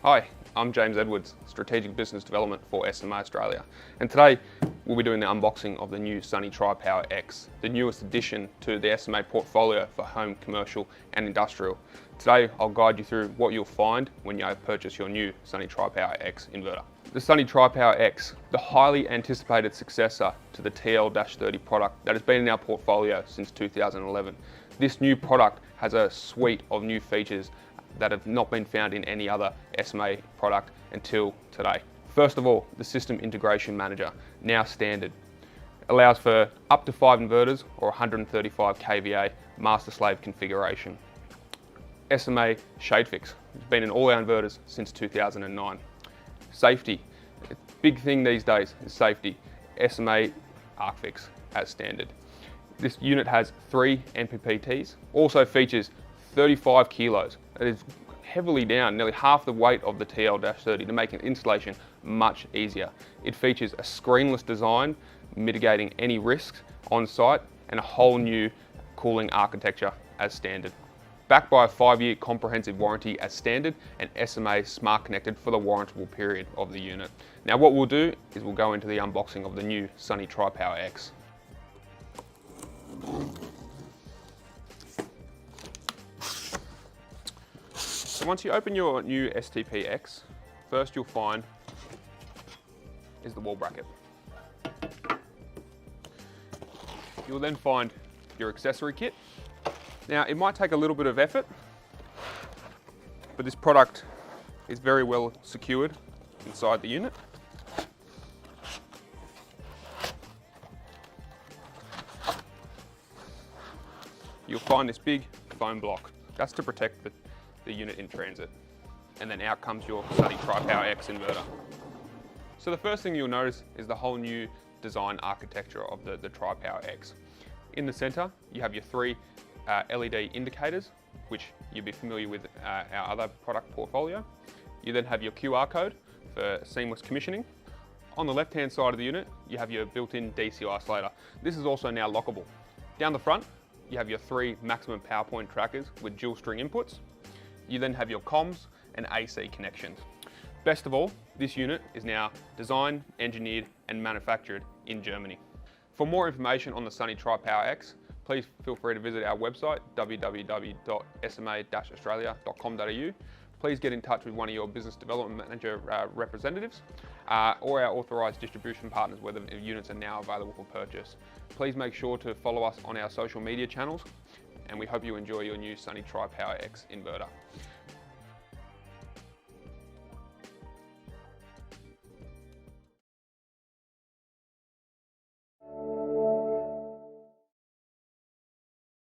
Hi, I'm James Edwards, Strategic Business Development for SMA Australia, and today we'll be doing the unboxing of the new Sunny Tripower X, the newest addition to the SMA portfolio for home, commercial and industrial. Today I'll guide you through what you'll find when you purchase your new Sunny Tripower X inverter. The Sunny Tripower X, the highly anticipated successor to the TL-30 product that has been in our portfolio since 2011. This new product has a suite of new features that have not been found in any other SMA product until today. First of all, the System Integration Manager, now standard, allows for up to 5 inverters or 135 kVA master slave configuration. SMA Shade Fix has been in all our inverters since 2009. Safety, a big thing these days is safety. SMA Arc Fix as standard. This unit has 3 MPPTs, also features 35 kilos. It is heavily down, nearly half the weight of the TL-30 to make an installation much easier. It features a screenless design, mitigating any risks on site, and a whole new cooling architecture as standard. Backed by a 5-year comprehensive warranty as standard and SMA Smart Connected for the warrantable period of the unit. Now what we'll do is we'll go into the unboxing of the new Sunny Tripower X. So once you open your new STPX, first you'll find is the wall bracket. You'll then find your accessory kit. Now it might take a little bit of effort, but this product is very well secured inside the unit. You'll find this big foam block. That's to protect the unit in transit. And then out comes your Sunny Tripower X inverter. So the first thing you'll notice is the whole new design architecture of the Tripower X. In the center, you have your 3 LED indicators, which you'll be familiar with our other product portfolio. You then have your QR code for seamless commissioning. On the left-hand side of the unit, you have your built-in DC isolator. This is also now lockable. Down the front, you have your 3 maximum power point trackers with dual string inputs. You then have your comms and AC connections. Best of all, this unit is now designed, engineered and manufactured in Germany. For more information on the Sunny Tripower X, please feel free to visit our website www.sma-australia.com.au. Please get in touch with one of your business development manager representatives or our authorised distribution partners where the units are now available for purchase. Please make sure to follow us on our social media channels, and we hope you enjoy your new Sunny Tripower X inverter.